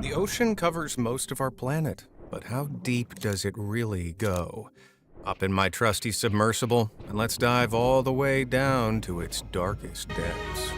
The ocean covers most of our planet, but how deep does it really go? Hop in my trusty submersible, and let's dive all the way down to its darkest depths.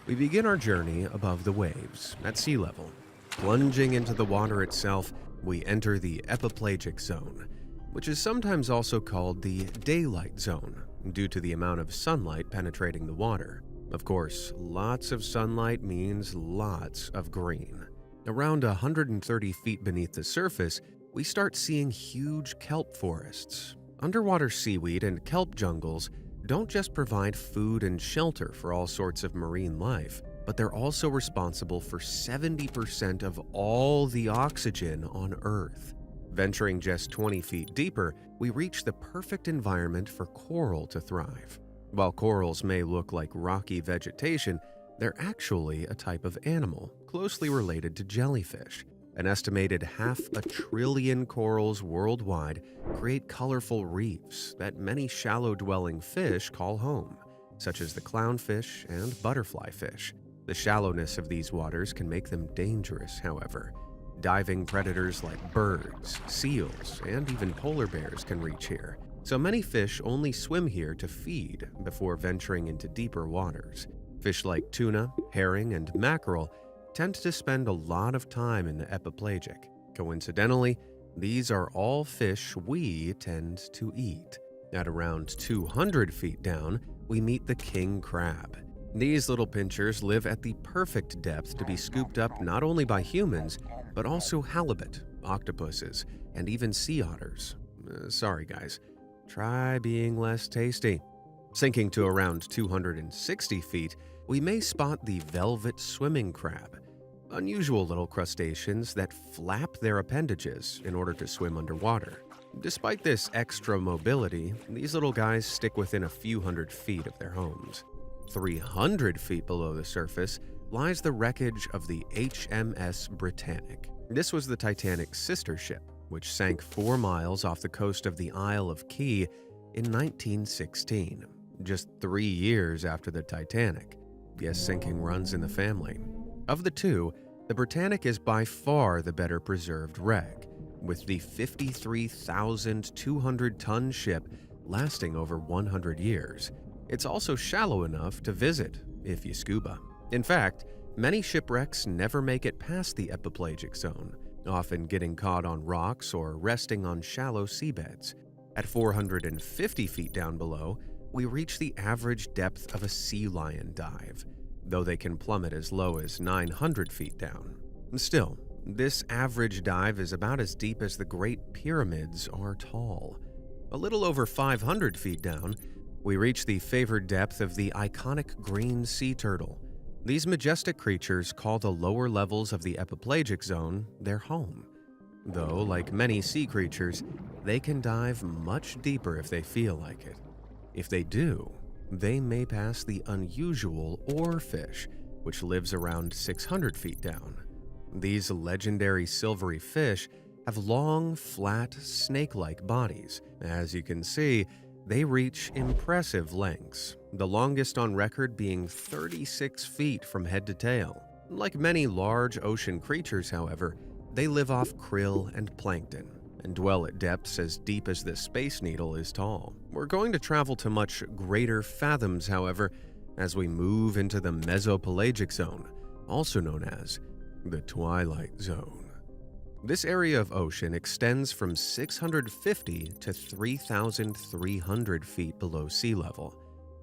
We begin our journey above the waves, at sea level. Plunging into the water itself, we enter the epipelagic zone, which is sometimes also called the daylight zone, due to the amount of sunlight penetrating the water. Of course, lots of sunlight means lots of green. Around 130 feet beneath the surface, we start seeing huge kelp forests. Underwater seaweed and kelp jungles don't just provide food and shelter for all sorts of marine life, but they're also responsible for 70% of all the oxygen on Earth. Venturing just 20 feet deeper, we reach the perfect environment for coral to thrive. While corals may look like rocky vegetation, they're actually a type of animal closely related to jellyfish. An estimated 500 billion corals worldwide create colorful reefs that many shallow-dwelling fish call home, such as the clownfish and butterfly fish. The shallowness of these waters can make them dangerous, however. Diving predators like birds, seals, and even polar bears can reach here, so many fish only swim here to feed before venturing into deeper waters. Fish like tuna, herring, and mackerel tend to spend a lot of time in the epipelagic. Coincidentally, these are all fish we tend to eat. At around 200 feet down, we meet the king crab. These little pinchers live at the perfect depth to be scooped up not only by humans, but also halibut, octopuses, and even sea otters. Sorry guys, try being less tasty. Sinking to around 260 feet, we may spot the velvet swimming crab, unusual little crustaceans that flap their appendages in order to swim underwater. Despite this extra mobility, these little guys stick within a few hundred feet of their homes. 300 feet below the surface lies the wreckage of the HMS Britannic. This was the Titanic's sister ship, which sank 4 miles off the coast of the Isle of Key in 1916, just 3 years after the Titanic. Yes, sinking runs in the family. Of the two, the Britannic is by far the better preserved wreck, with the 53,200-ton ship lasting over 100 years. It's also shallow enough to visit if you scuba. In fact, many shipwrecks never make it past the epipelagic zone, often getting caught on rocks or resting on shallow seabeds. At 450 feet down below, we reach the average depth of a sea lion dive, though they can plummet as low as 900 feet down. Still, this average dive is about as deep as the Great Pyramids are tall. A little over 500 feet down, we reach the favored depth of the iconic green sea turtle. These majestic creatures call the lower levels of the epipelagic zone their home. Though, like many sea creatures, they can dive much deeper if they feel like it. If they do, they may pass the unusual oarfish, which lives around 600 feet down. These legendary silvery fish have long, flat, snake-like bodies. As you can see, they reach impressive lengths, the longest on record being 36 feet from head to tail. Like many large ocean creatures, however, they live off krill and plankton and dwell at depths as deep as the Space Needle is tall. We're going to travel to much greater fathoms, however, as we move into the mesopelagic zone, also known as the Twilight Zone. This area of ocean extends from 650 to 3,300 feet below sea level,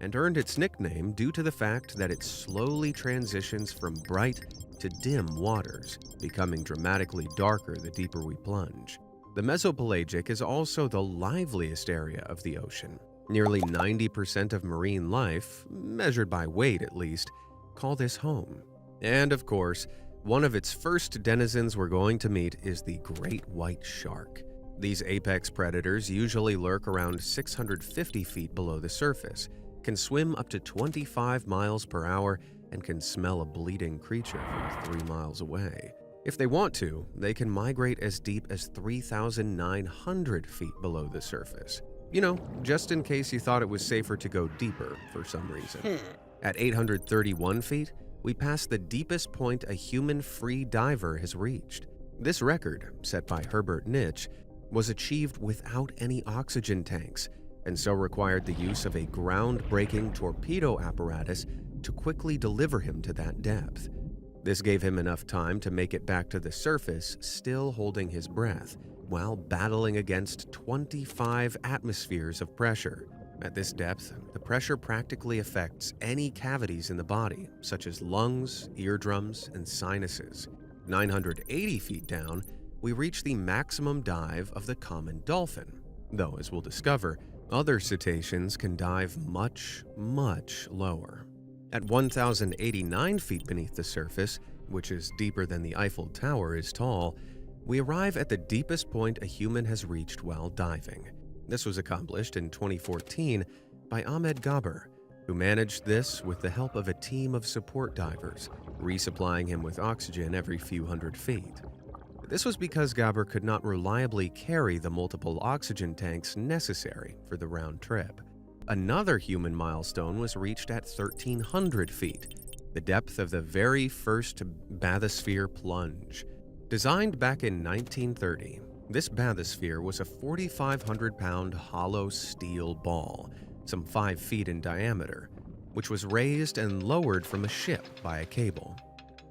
and earned its nickname due to the fact that it slowly transitions from bright to dim waters, becoming dramatically darker the deeper we plunge. The mesopelagic is also the liveliest area of the ocean. Nearly 90% of marine life, measured by weight at least, call this home. And of course, one of its first denizens we're going to meet is the great white shark. These apex predators usually lurk around 650 feet below the surface, can swim up to 25 miles per hour, and can smell a bleeding creature from 3 miles away. If they want to, they can migrate as deep as 3,900 feet below the surface. Just in case you thought it was safer to go deeper for some reason. At 831 feet, we pass the deepest point a human free diver has reached. This record, set by Herbert Nitsch, was achieved without any oxygen tanks, and so required the use of a ground-breaking torpedo apparatus to quickly deliver him to that depth. This gave him enough time to make it back to the surface, still holding his breath, while battling against 25 atmospheres of pressure. At this depth, the pressure practically affects any cavities in the body, such as lungs, eardrums, and sinuses. 980 feet down, we reach the maximum dive of the common dolphin, though, as we'll discover, other cetaceans can dive much, much lower. At 1,089 feet beneath the surface, which is deeper than the Eiffel Tower is tall, we arrive at the deepest point a human has reached while diving. This was accomplished in 2014 by Ahmed Gabr, who managed this with the help of a team of support divers, resupplying him with oxygen every few hundred feet. This was because Gabr could not reliably carry the multiple oxygen tanks necessary for the round trip. Another human milestone was reached at 1,300 feet, the depth of the very first bathysphere plunge. Designed back in 1930, this bathysphere was a 4,500-pound hollow steel ball, some 5 feet in diameter, which was raised and lowered from a ship by a cable.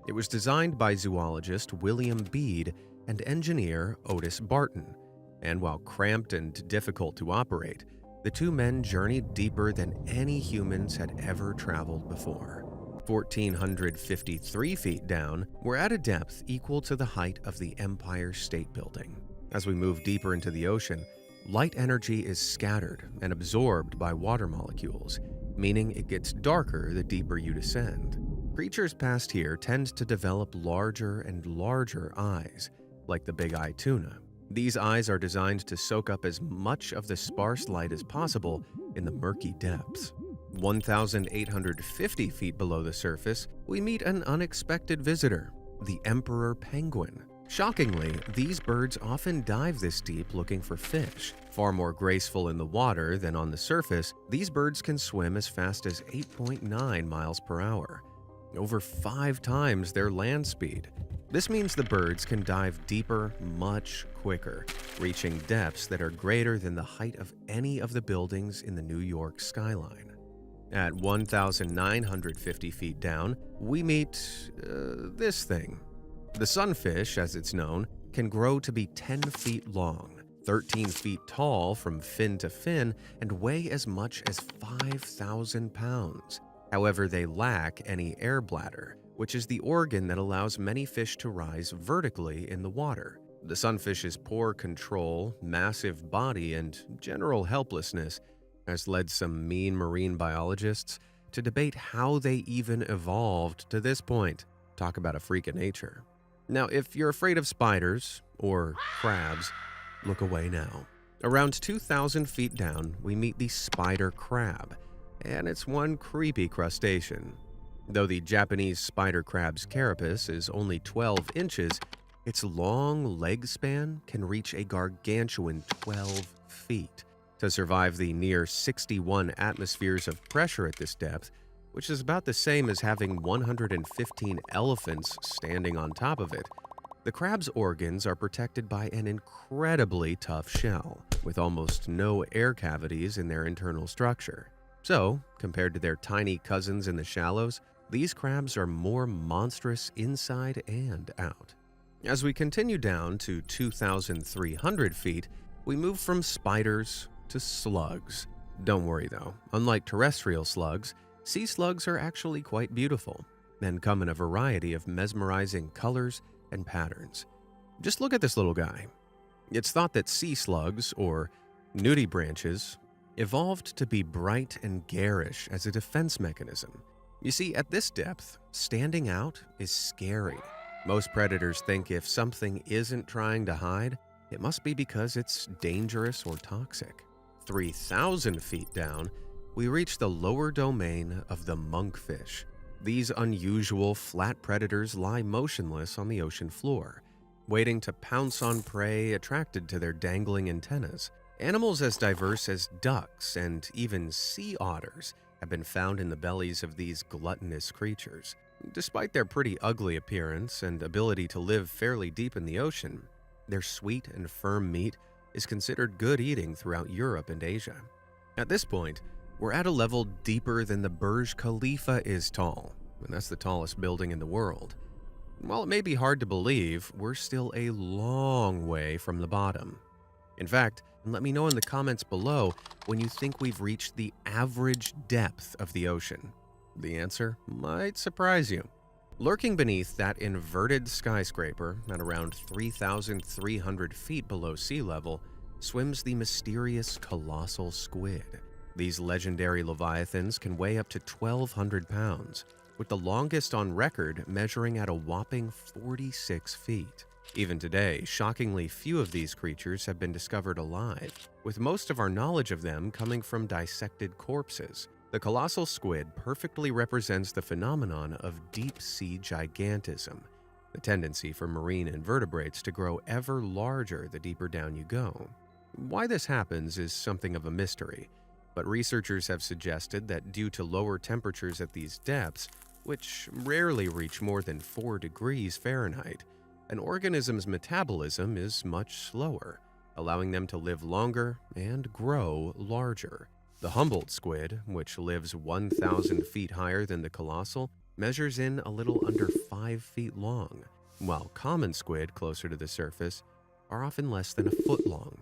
It was designed by zoologist William Bede and engineer Otis Barton, and while cramped and difficult to operate, the two men journeyed deeper than any humans had ever traveled before. 1,453 feet down, we're at a depth equal to the height of the Empire State Building. As we move deeper into the ocean, light energy is scattered and absorbed by water molecules, meaning it gets darker the deeper you descend. Creatures past here tend to develop larger and larger eyes, like the big eye tuna. These eyes are designed to soak up as much of the sparse light as possible in the murky depths. 1,850 feet below the surface, we meet an unexpected visitor, the emperor penguin. Shockingly, these birds often dive this deep looking for fish. Far more graceful in the water than on the surface, these birds can swim as fast as 8.9 miles per hour, over 5 times their land speed. This means the birds can dive deeper much quicker, reaching depths that are greater than the height of any of the buildings in the New York skyline. At 1,950 feet down, we meet this thing. The sunfish, as it's known, can grow to be 10 feet long, 13 feet tall from fin to fin, and weigh as much as 5,000 pounds. However, they lack any air bladder, which is the organ that allows many fish to rise vertically in the water. The sunfish's poor control, massive body, and general helplessness has led some mean marine biologists to debate how they even evolved to this point. Talk about a freak of nature. Now, if you're afraid of spiders or crabs, look away now. Around 2,000 feet down, we meet the spider crab, and it's one creepy crustacean. Though the Japanese spider crab's carapace is only 12 inches, its long leg span can reach a gargantuan 12 feet. To survive the near 61 atmospheres of pressure at this depth, which is about the same as having 115 elephants standing on top of it, the crab's organs are protected by an incredibly tough shell, with almost no air cavities in their internal structure. So, compared to their tiny cousins in the shallows, these crabs are more monstrous inside and out. As we continue down to 2,300 feet, we move from spiders to slugs. Don't worry though, unlike terrestrial slugs, sea slugs are actually quite beautiful and come in a variety of mesmerizing colors and patterns. Just look at this little guy. It's thought that sea slugs, or nudibranches, evolved to be bright and garish as a defense mechanism. You see, at this depth, standing out is scary. Most predators think if something isn't trying to hide, it must be because it's dangerous or toxic. 3,000 feet down, we reach the lower domain of the monkfish. These unusual flat predators lie motionless on the ocean floor, waiting to pounce on prey attracted to their dangling antennas. Animals as diverse as ducks and even sea otters have been found in the bellies of these gluttonous creatures. Despite their pretty ugly appearance and ability to live fairly deep in the ocean, their sweet and firm meat is considered good eating throughout Europe and Asia. At this point, we're at a level deeper than the Burj Khalifa is tall, and that's the tallest building in the world. While it may be hard to believe, we're still a long way from the bottom. In fact, let me know in the comments below when you think we've reached the average depth of the ocean. The answer might surprise you. Lurking beneath that inverted skyscraper at around 3,300 feet below sea level swims the mysterious colossal squid. These legendary leviathans can weigh up to 1,200 pounds, with the longest on record measuring at a whopping 46 feet. Even today, shockingly few of these creatures have been discovered alive, with most of our knowledge of them coming from dissected corpses. The colossal squid perfectly represents the phenomenon of deep-sea gigantism, the tendency for marine invertebrates to grow ever larger the deeper down you go. Why this happens is something of a mystery, but researchers have suggested that due to lower temperatures at these depths, which rarely reach more than 4 degrees Fahrenheit, an organism's metabolism is much slower, allowing them to live longer and grow larger. The Humboldt squid, which lives 1,000 feet higher than the colossal, measures in a little under 5 feet long, while common squid closer to the surface are often less than a foot long.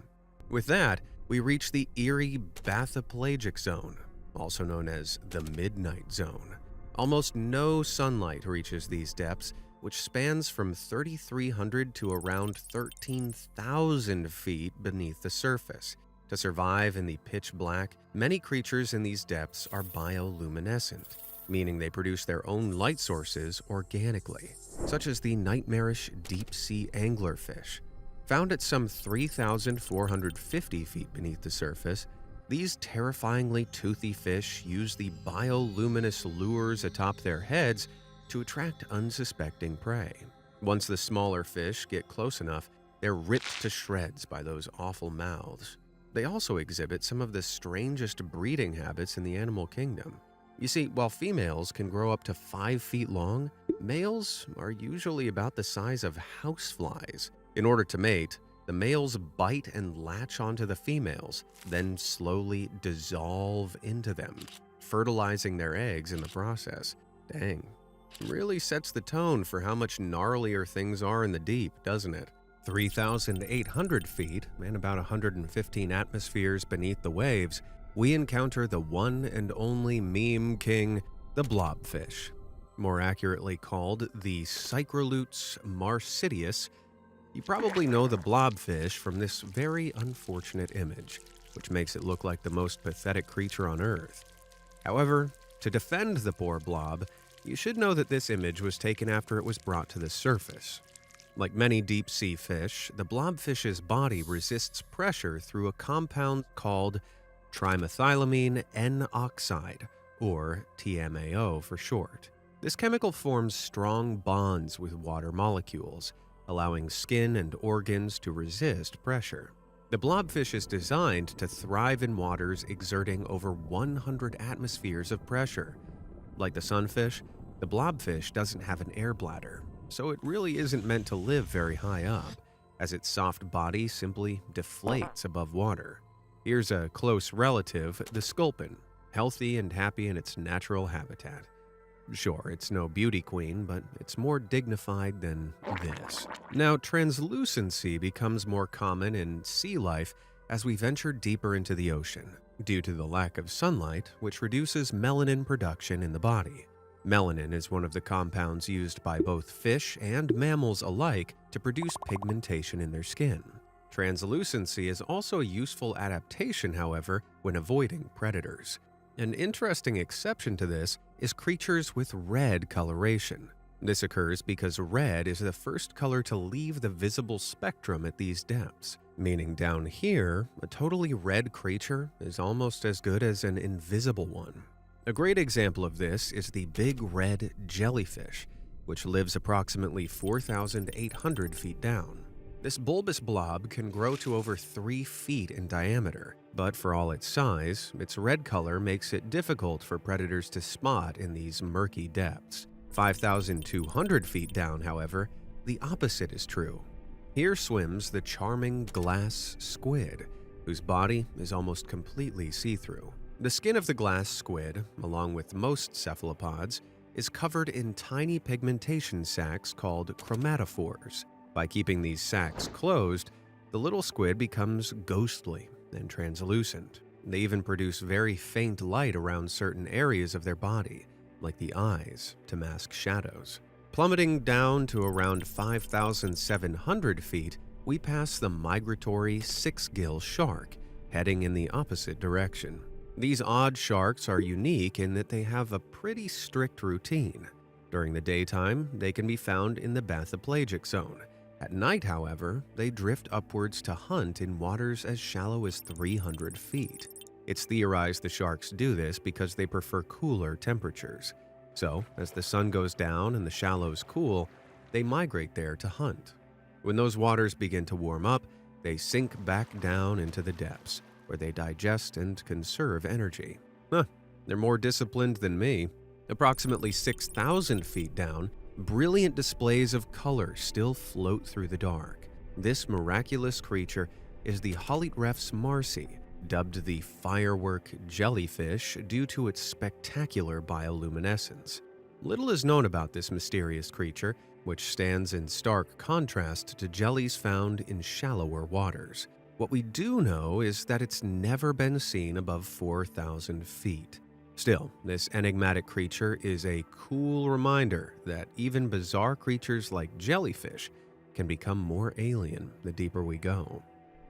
With that, we reach the eerie bathypelagic zone, also known as the midnight zone. Almost no sunlight reaches these depths, which spans from 3,300 to around 13,000 feet beneath the surface. To survive in the pitch black, many creatures in these depths are bioluminescent, meaning they produce their own light sources organically, such as the nightmarish deep-sea anglerfish. Found at some 3,450 feet beneath the surface, these terrifyingly toothy fish use the bioluminescent lures atop their heads to attract unsuspecting prey. Once the smaller fish get close enough, they're ripped to shreds by those awful mouths. They also exhibit some of the strangest breeding habits in the animal kingdom. You see, while females can grow up to 5 feet long, males are usually about the size of houseflies. In order to mate, the males bite and latch onto the females, then slowly dissolve into them, fertilizing their eggs in the process. Dang. Really sets the tone for how much gnarlier things are in the deep, doesn't it? 3,800 feet and about 115 atmospheres beneath the waves, we encounter the one and only meme king, the blobfish. More accurately called the Cycrolutes marsidius. You probably know the blobfish from this very unfortunate image, which makes it look like the most pathetic creature on Earth. However, to defend the poor blob, you should know that this image was taken after it was brought to the surface. Like many deep-sea fish, the blobfish's body resists pressure through a compound called trimethylamine N-oxide, or TMAO for short. This chemical forms strong bonds with water molecules, allowing skin and organs to resist pressure. The blobfish is designed to thrive in waters exerting over 100 atmospheres of pressure. Like the sunfish, the blobfish doesn't have an air bladder, so it really isn't meant to live very high up, as its soft body simply deflates above water. Here's a close relative, the sculpin, healthy and happy in its natural habitat. Sure, it's no beauty queen, but it's more dignified than this. Now, translucency becomes more common in sea life as we venture deeper into the ocean, due to the lack of sunlight, which reduces melanin production in the body. Melanin is one of the compounds used by both fish and mammals alike to produce pigmentation in their skin. Translucency is also a useful adaptation, however, when avoiding predators. An interesting exception to this is creatures with red coloration. This occurs because red is the first color to leave the visible spectrum at these depths, meaning down here, a totally red creature is almost as good as an invisible one. A great example of this is the big red jellyfish, which lives approximately 4,800 feet down. This bulbous blob can grow to over 3 feet in diameter, but for all its size, its red color makes it difficult for predators to spot in these murky depths. 5,200 feet down, however, the opposite is true. Here swims the charming glass squid, whose body is almost completely see-through. The skin of the glass squid, along with most cephalopods, is covered in tiny pigmentation sacs called chromatophores. By keeping these sacs closed, the little squid becomes ghostly and translucent. They even produce very faint light around certain areas of their body, like the eyes, to mask shadows. Plummeting down to around 5,700 feet, we pass the migratory six-gill shark, heading in the opposite direction. These odd sharks are unique in that they have a pretty strict routine. During the daytime, they can be found in the bathypelagic zone. At night, however, they drift upwards to hunt in waters as shallow as 300 feet. It's theorized the sharks do this because they prefer cooler temperatures. So, as the sun goes down and the shallows cool, they migrate there to hunt. When those waters begin to warm up, they sink back down into the depths, where they digest and conserve energy. They're more disciplined than me. Approximately 6,000 feet down, brilliant displays of color still float through the dark. This miraculous creature is the Holytreff's marcy, dubbed the firework jellyfish due to its spectacular bioluminescence. Little is known about this mysterious creature, which stands in stark contrast to jellies found in shallower waters. What we do know is that it's never been seen above 4,000 feet. Still, this enigmatic creature is a cool reminder that even bizarre creatures like jellyfish can become more alien the deeper we go.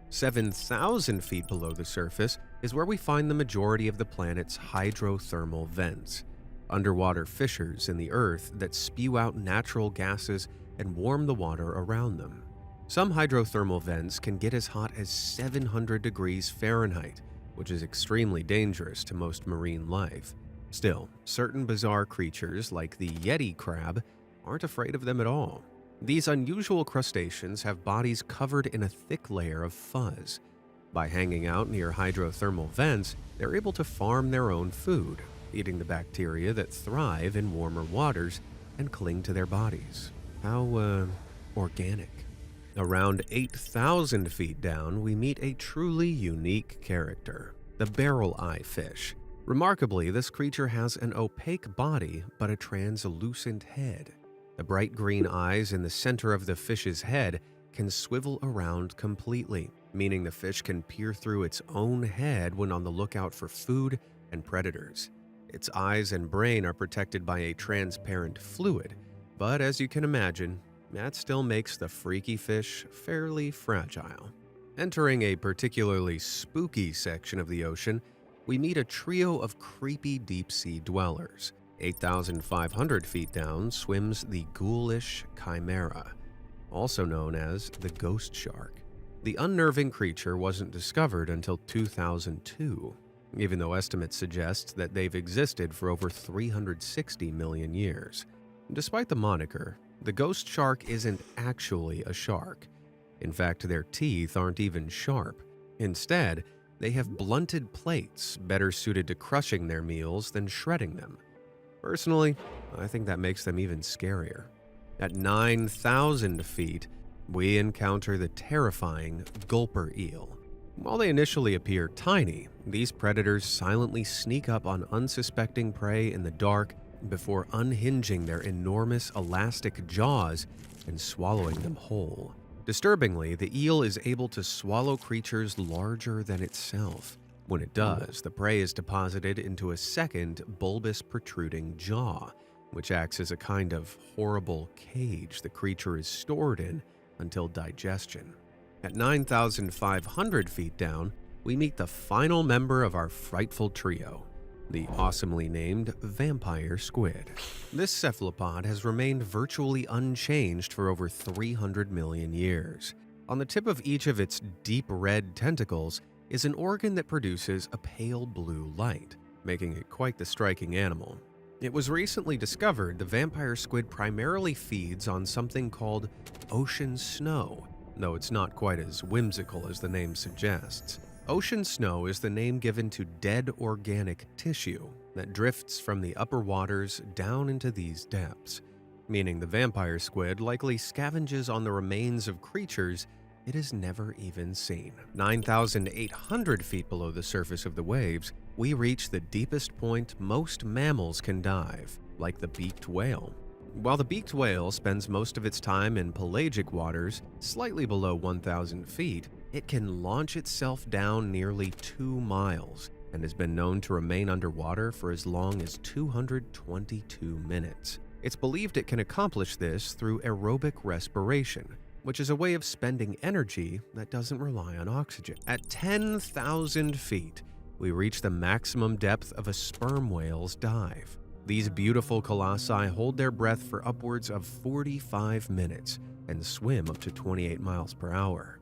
7,000 feet below the surface is where we find the majority of the planet's hydrothermal vents, underwater fissures in the Earth that spew out natural gases and warm the water around them. Some hydrothermal vents can get as hot as 700 degrees Fahrenheit, which is extremely dangerous to most marine life. Still, certain bizarre creatures like the Yeti crab aren't afraid of them at all. These unusual crustaceans have bodies covered in a thick layer of fuzz. By hanging out near hydrothermal vents, they're able to farm their own food, eating the bacteria that thrive in warmer waters and cling to their bodies. How, organic. Around 8,000 feet down, we meet a truly unique character, the barrel eye fish. Remarkably, this creature has an opaque body but a translucent head. The bright green eyes in the center of the fish's head can swivel around completely, meaning the fish can peer through its own head when on the lookout for food and predators. Its eyes and brain are protected by a transparent fluid, but as you can imagine, that still makes the freaky fish fairly fragile. Entering a particularly spooky section of the ocean, we meet a trio of creepy deep-sea dwellers. 8,500 feet down swims the ghoulish chimera, also known as the ghost shark. The unnerving creature wasn't discovered until 2002, even though estimates suggest that they've existed for over 360 million years. Despite the moniker, the ghost shark isn't actually a shark. In fact, their teeth aren't even sharp. Instead, they have blunted plates better suited to crushing their meals than shredding them. Personally, I think that makes them even scarier. At 9,000 feet, we encounter the terrifying gulper eel. While they initially appear tiny, these predators silently sneak up on unsuspecting prey in the dark before unhinging their enormous elastic jaws and swallowing them whole. Disturbingly, the eel is able to swallow creatures larger than itself. When it does, the prey is deposited into a second bulbous protruding jaw, which acts as a kind of horrible cage the creature is stored in until digestion. At 9,500 feet down, we meet the final member of our frightful trio, the awesomely named vampire squid. This cephalopod has remained virtually unchanged for over 300 million years. On the tip of each of its deep red tentacles is an organ that produces a pale blue light, making it quite the striking animal. It was recently discovered the vampire squid primarily feeds on something called ocean snow, though it's not quite as whimsical as the name suggests. Ocean snow is the name given to dead organic tissue that drifts from the upper waters down into these depths, meaning the vampire squid likely scavenges on the remains of creatures it has never even seen. 9,800 feet below the surface of the waves, we reach the deepest point most mammals can dive, like the beaked whale. While the beaked whale spends most of its time in pelagic waters, slightly below 1,000 feet, it can launch itself down nearly 2 miles and has been known to remain underwater for as long as 222 minutes. It's believed it can accomplish this through aerobic respiration, which is a way of spending energy that doesn't rely on oxygen. At 10,000 feet, we reach the maximum depth of a sperm whale's dive. These beautiful colossi hold their breath for upwards of 45 minutes and swim up to 28 miles per hour.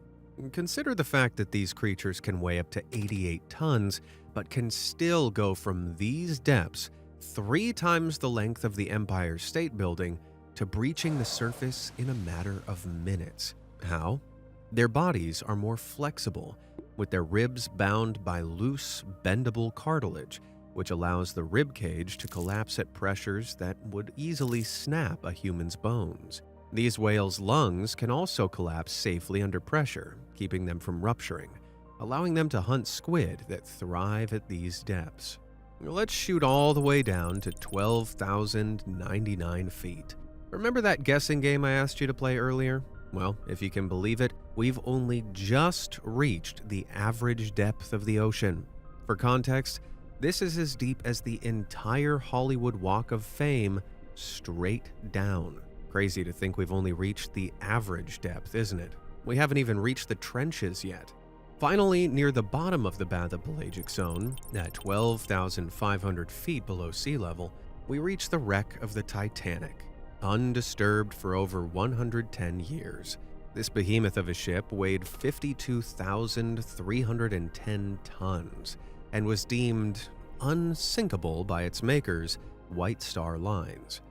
Consider the fact that these creatures can weigh up to 88 tons, but can still go from these depths 3 times the length of the Empire State Building to breaching the surface in a matter of minutes. How? Their bodies are more flexible, with their ribs bound by loose, bendable cartilage, which allows the rib cage to collapse at pressures that would easily snap a human's bones. These whales' lungs can also collapse safely under pressure, keeping them from rupturing, allowing them to hunt squid that thrive at these depths. Let's shoot all the way down to 12,099 feet. Remember that guessing game I asked you to play earlier? Well, if you can believe it, we've only just reached the average depth of the ocean. For context, this is as deep as the entire Hollywood Walk of Fame straight down. Crazy to think we've only reached the average depth, isn't it? We haven't even reached the trenches yet. Finally, near the bottom of the bathypelagic zone, at 12,500 feet below sea level, we reach the wreck of the Titanic, undisturbed for over 110 years. This behemoth of a ship weighed 52,310 tons and was deemed unsinkable by its makers, White Star Lines.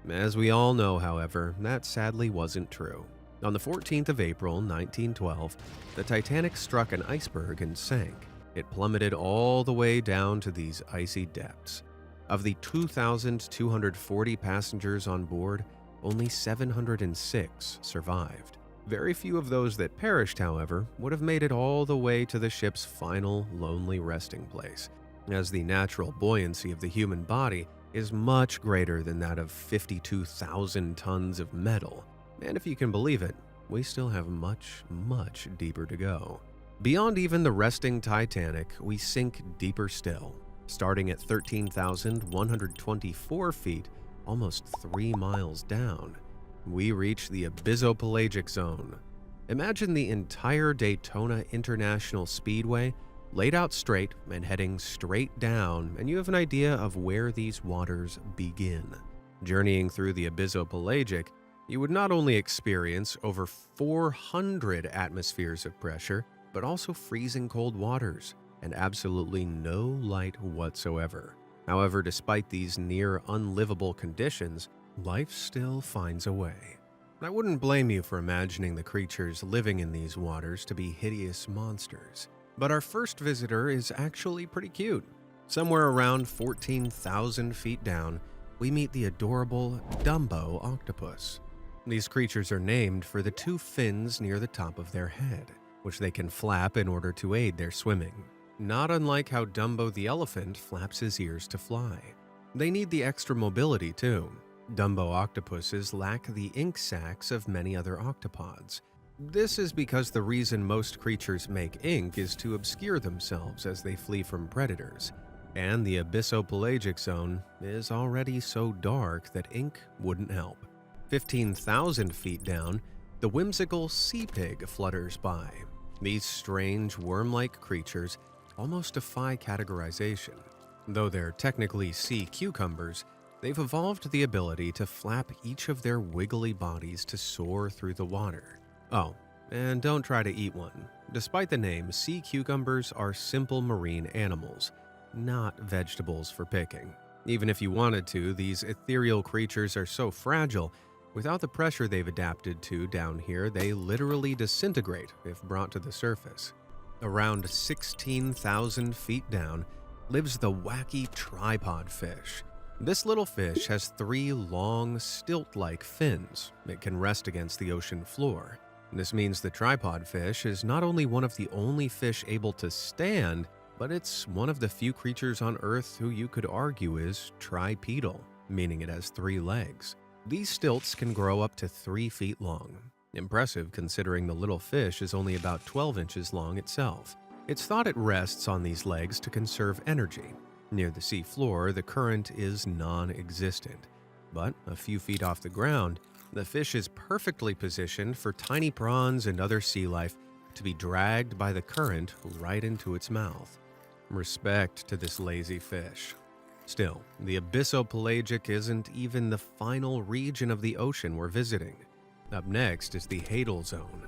As we all know, however, that sadly wasn't true. On the 14th of April, 1912, the Titanic struck an iceberg and sank. It plummeted all the way down to these icy depths. Of the 2,240 passengers on board, only 706 survived. Very few of those that perished, however, would have made it all the way to the ship's final lonely resting place, as the natural buoyancy of the human body is much greater than that of 52,000 tons of metal. And if you can believe it, we still have much, much deeper to go. Beyond even the resting Titanic, we sink deeper still. Starting at 13,124 feet, almost 3 miles down, we reach the abyssopelagic zone. Imagine the entire Daytona International Speedway laid out straight and heading straight down, and you have an idea of where these waters begin. Journeying through the abyssopelagic, you would not only experience over 400 atmospheres of pressure, but also freezing cold waters and absolutely no light whatsoever. However, despite these near unlivable conditions, life still finds a way. I wouldn't blame you for imagining the creatures living in these waters to be hideous monsters. But our first visitor is actually pretty cute. Somewhere around 14,000 feet down, we meet the adorable Dumbo octopus. These creatures are named for the 2 fins near the top of their head, which they can flap in order to aid their swimming. Not unlike how Dumbo the elephant flaps his ears to fly. They need the extra mobility too. Dumbo octopuses lack the ink sacs of many other octopods. This is because the reason most creatures make ink is to obscure themselves as they flee from predators, and the abyssopelagic zone is already so dark that ink wouldn't help. 15,000 feet down, the whimsical sea pig flutters by. These strange worm-like creatures almost defy categorization. Though they're technically sea cucumbers, they've evolved the ability to flap each of their wiggly bodies to soar through the water. Oh, and don't try to eat one. Despite the name, sea cucumbers are simple marine animals, not vegetables for picking. Even if you wanted to, these ethereal creatures are so fragile, Without the pressure they've adapted to down here, they literally disintegrate if brought to the surface. Around 16,000 feet down lives the wacky tripod fish. This little fish has 3 long, stilt-like fins. It can rest against the ocean floor. This means the tripod fish is not only one of the only fish able to stand, but it's one of the few creatures on Earth who you could argue is tripedal, meaning it has 3 legs. These stilts can grow up to 3 feet long. Impressive considering the little fish is only about 12 inches long itself. It's thought it rests on these legs to conserve energy. Near the sea floor, the current is non-existent. But a few feet off the ground, the fish is perfectly positioned for tiny prawns and other sea life to be dragged by the current right into its mouth. Respect to this lazy fish. Still, the abyssopelagic isn't even the final region of the ocean we're visiting. Up next is the Hadal Zone,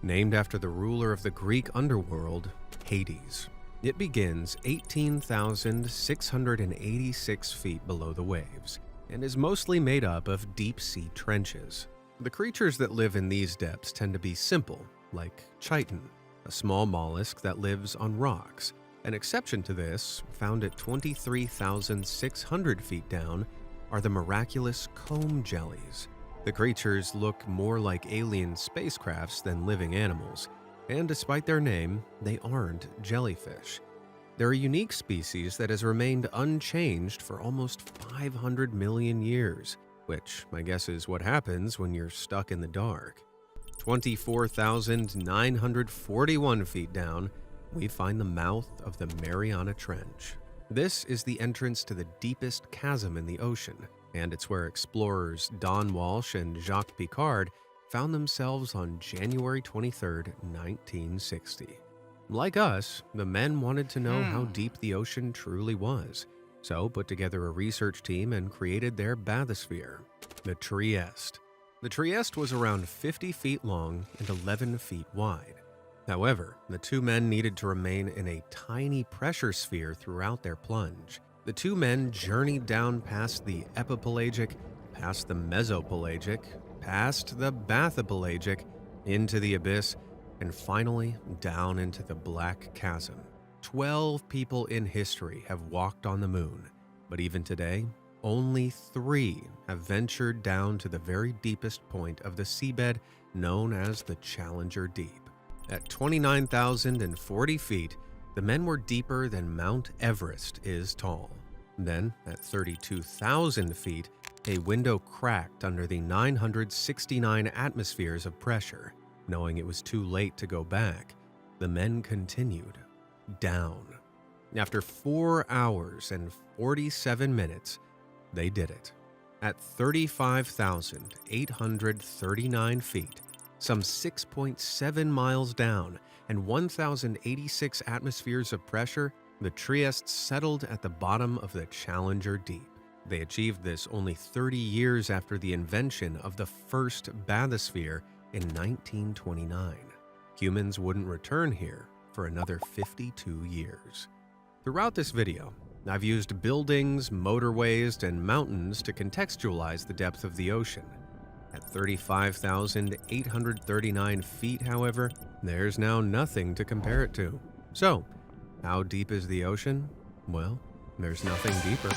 named after the ruler of the Greek underworld, Hades. It begins 18,686 feet below the waves and is mostly made up of deep-sea trenches. The creatures that live in these depths tend to be simple, like chitin, a small mollusk that lives on rocks. An exception to this, found at 23,600 feet down, are the miraculous comb jellies. The creatures look more like alien spacecrafts than living animals, and despite their name, they aren't jellyfish. They're a unique species that has remained unchanged for almost 500 million years, which I guess is what happens when you're stuck in the dark. 24,941 feet down, we find the mouth of the Mariana Trench. This is the entrance to the deepest chasm in the ocean, and it's where explorers Don Walsh and Jacques Picard found themselves on January 23, 1960. Like us, the men wanted to know how deep the ocean truly was, so put together a research team and created their bathysphere, the Trieste. The Trieste was around 50 feet long and 11 feet wide. However, the 2 men needed to remain in a tiny pressure sphere throughout their plunge. The 2 men journeyed down past the epipelagic, past the mesopelagic, past the bathopelagic, into the abyss, and finally down into the black chasm. 12 people in history have walked on the moon, but even today, only 3 have ventured down to the very deepest point of the seabed known as the Challenger Deep. At 29,040 feet, the men were deeper than Mount Everest is tall. Then, at 32,000 feet, a window cracked under the 969 atmospheres of pressure. Knowing it was too late to go back, the men continued down. After 4 hours and 47 minutes, they did it. At 35,839 feet, some 6.7 miles down and 1,086 atmospheres of pressure, the Trieste settled at the bottom of the Challenger Deep. They achieved this only 30 years after the invention of the first bathysphere in 1929. Humans wouldn't return here for another 52 years. Throughout this video, I've used buildings, motorways, and mountains to contextualize the depth of the ocean. At 35,839 feet, however, there's now nothing to compare it to. So, how deep is the ocean? Well, there's nothing deeper.